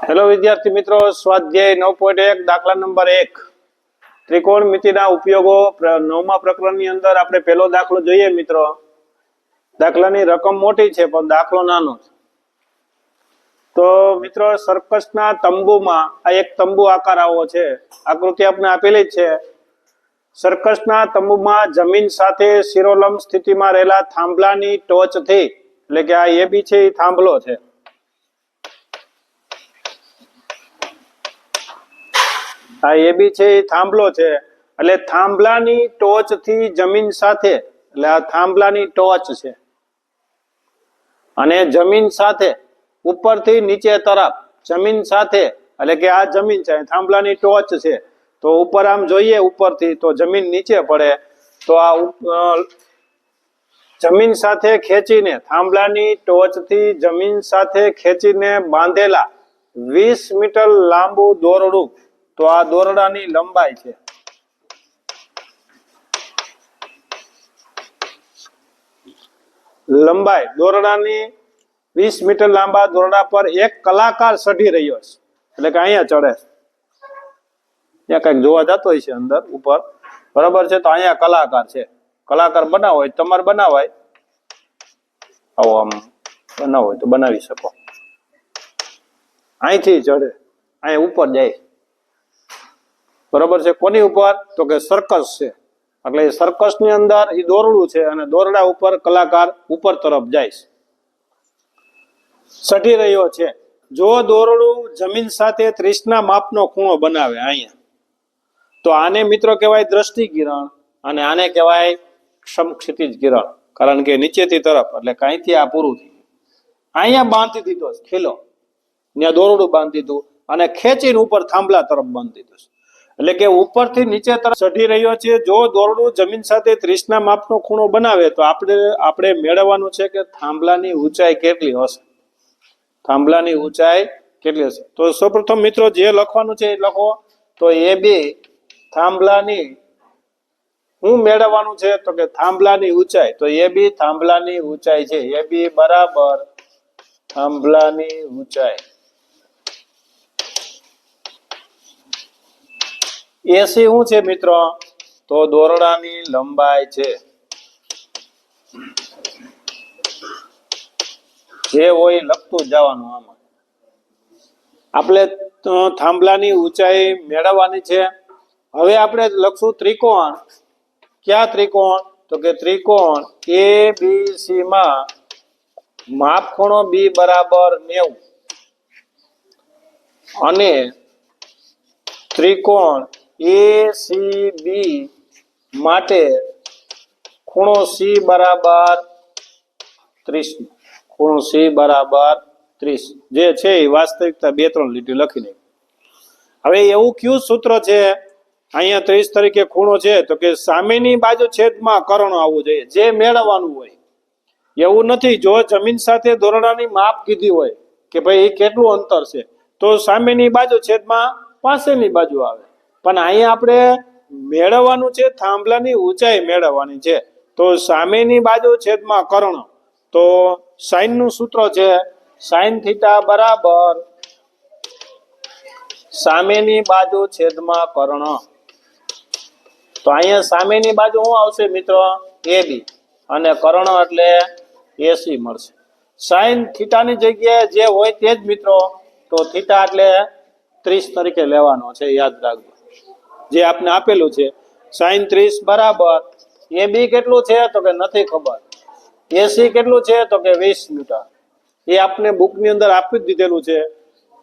Hello વિદ્યાર્થી મિત્રો, સ્વાધ્યાય 9.1 દાખલા નંબર 1 ત્રિકોણમિતિના ઉપયોગો 9મા પ્રકરણની અંદર આપણે પહેલો દાખલો જોઈએ મિત્રો. દાખલાની રકમ મોટી છે પણ દાખલો નાનો છે. તો મિત્રો, સર્કસના તંબુમાં આ એક તંબુ આકાર આવો છે, આકૃતિ આપણે આપેલી જ છે. સર્કસના તંબુમાં જમીન સાથે શિરોલંબ સ્થિતિમાં રહેલા થાંભલાની ટોચથી, એટલે કે આ AB છે એ થાંભલો છે, આ AB છે એ થાંભલો છે. એટલે થાંભલાની ટોચ થી જમીન સાથે, એટલે આ થાંભલાની ટોચ છે અને જમીન સાથે ઉપરથી નીચે તરફ જમીન સાથે, એટલે કે આ જમીન છે, થાંભલાની ટોચ છે. તો ઉપર આમ જોઈએ ઉપરથી તો જમીન નીચે પડે, તો આ જમીન સાથે ખેંચીને, થાંભલાની ટોચ થી જમીન સાથે ખેંચીને બાંધેલા 20 મીટર લાંબુ દોરડું, તો આ દોરડાની લંબાઈ છે. લંબાઈ દોરડાની 20 મીટર લાંબા દોરડા પર એક કલાકાર ચઢી રહ્યો છે, એટલે કે અહીંયા ચડે, ત્યાં કઈક જોવા જતો હોય છે અંદર ઉપર, બરાબર છે. તો અહીંયા કલાકાર છે, કલાકાર બનાવો હોય તમારે બનાવાય, આવો આમ બનાવો હોય તો બનાવી શકો. અહીંથી ચડે, અહીંયા ઉપર જાય, બરોબર છે. કોની ઉપર? તો કે સર્કસ છે, એટલે સર્કસ ની અંદર એ દોરડું છે અને દોરડા ઉપર કલાકાર ઉપર તરફ જાય, ચઢી રહ્યો છે. જો દોરડું જમીન સાથે 30 ના માપનો ખૂણો બનાવે અહીંયા, તો આને મિત્રો કહેવાય દ્રષ્ટિ કિરણ અને આને કહેવાય સમક્ષિતિજ કિરણ, કારણ કે નીચેથી તરફ, એટલે કાંઈથી આ પૂરું થયું. અહીંયા બાંધી દીધો ખીલો, ત્યાં દોરડું બાંધી દીધું અને ખેંચીને ઉપર થાંભલા તરફ બાંધી દીધું, એટલે કે ઉપરથી નીચે તરફ ચઢી રહ્યો છે. જો દોરડું જમીન સાથે 30 ના માપનો ખૂણો બનાવે તો આપણે મેળવવાનું છે કે થાંભલાની ઊંચાઈ કેટલી હશે, થાંભલાની ઊંચાઈ કેટલી હશે. તો સૌપ્રથમ મિત્રો જે લખવાનું છે એ લખો. તો AB થાંભલાની શું મેળવવાનું છે? તો કે થાંભલાની ઊંચાઈ. તો AB થાંભલાની ઊંચાઈ છે, AB બરાબર થાંભલાની ઊંચાઈ. AC શું છે મિત્રો? તો દોરડાની લંબાઈ છે. જે હોય લખતું જ જવાનું. આમાં આપણે થાંભલાની ઊંચાઈ મેળવવાની છે. હવે આપણે લખશું ત્રિકોણ. ક્યાં ત્રિકોણ? તો કે ત્રિકોણ ABC માં માપ ખૂણો B બરાબર 90 અને ત્રિકોણ ACB માટે ખૂણો C બરાબર 30, ખૂણો C બરાબર 30 જે છે એ વાસ્તવિકતા 2-3 લીટી લખીને. હવે એવું કયું સૂત્ર છે અહીંયા 30 તરીકે ખૂણો છે? તો કે સામેની બાજુ છેદમાં કર્ણ આવવું જોઈએ, જે મેળવવાનું હોય. એવું નથી જો જમીન સાથે દોરડાની માપ કીધી હોય કે ભાઈ એ કેટલું અંતર છે, તો સામેની બાજુ છેદમાં પાસેની બાજુ આવે. પણ અહીંયા આપણે મેળવવાનું છે થાંભલાની ઊંચાઈ મેળવવાની છે. તો સામેની બાજુ છેદમાં કર્ણ, તો સાઈન નું સૂત્ર છે સાઈન થીટા બરાબર સામેની બાજુ છેદમાં કર્ણ. તો અહીંયા સામેની બાજુ શું આવશે મિત્રો? AB અને કર્ણ એટલે AC મળશે. સાઈન થીટાની જગ્યાએ જે હોય તે જ મિત્રો, તો થીટા એટલે 30 તરીકે લેવાનો છે, યાદ રાખજો. જે આપને આપેલું છે સાઈન 30 બરાબર AB કેટલું છે? તો કે નથી ખબર. AC કેટલું છે? તો કે 20 મીટર. એ આપને બુકની અંદર આપી જ દીધેલું છે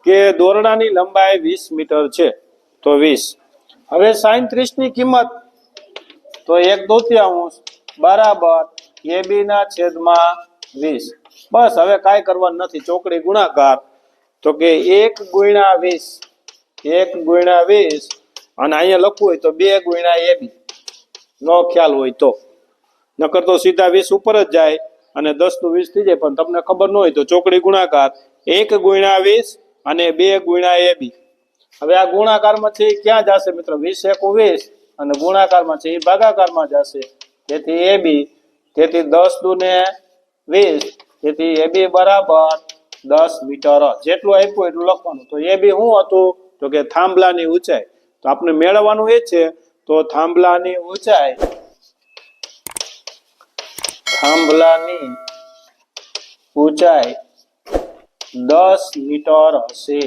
કે દોરડાની લંબાઈ 20 મીટર છે, તો 20. હવે સાઈન 30 ની કિંમત તો 1/2 બરાબર AB ના છેદમાં 20. બસ, હવે કાંઈ કરવાનું નથી, ચોકડી ગુણાકાર. તો કે 1 ગુણ્યા 20, 1 ગુણ્યા 20 અને અહીંયા લખવું હોય તો 2 ગુણ્યા AB, નો ખ્યાલ હોય તો. નકર તો સીધા 20 ઉપર જ જાય અને 10 નું 20 થઈ જાય, પણ તમને ખબર ન હોય તો ચોકડી ગુણાકાર 1 ગુણ્યા 20 અને 2 ગુણ્યા AB. હવે આ ગુણાકારમાં છે એ ક્યાં જશે મિત્રો? 20 × 20 અને ગુણાકારમાં છે એ ભાગાકારમાં જશે. તેથી AB, તેથી 10 દુ ને 20, તેથી AB બરાબર 10 મીટર જેટલું આપ્યું એટલું લખવાનું. તો એ બી શું હતું તો કે થાંભલાની ઊંચાઈ. તો આપણે મેળવવાનું એ છે તો થાંભલાની ઊંચાઈ 10 મીટર હશે.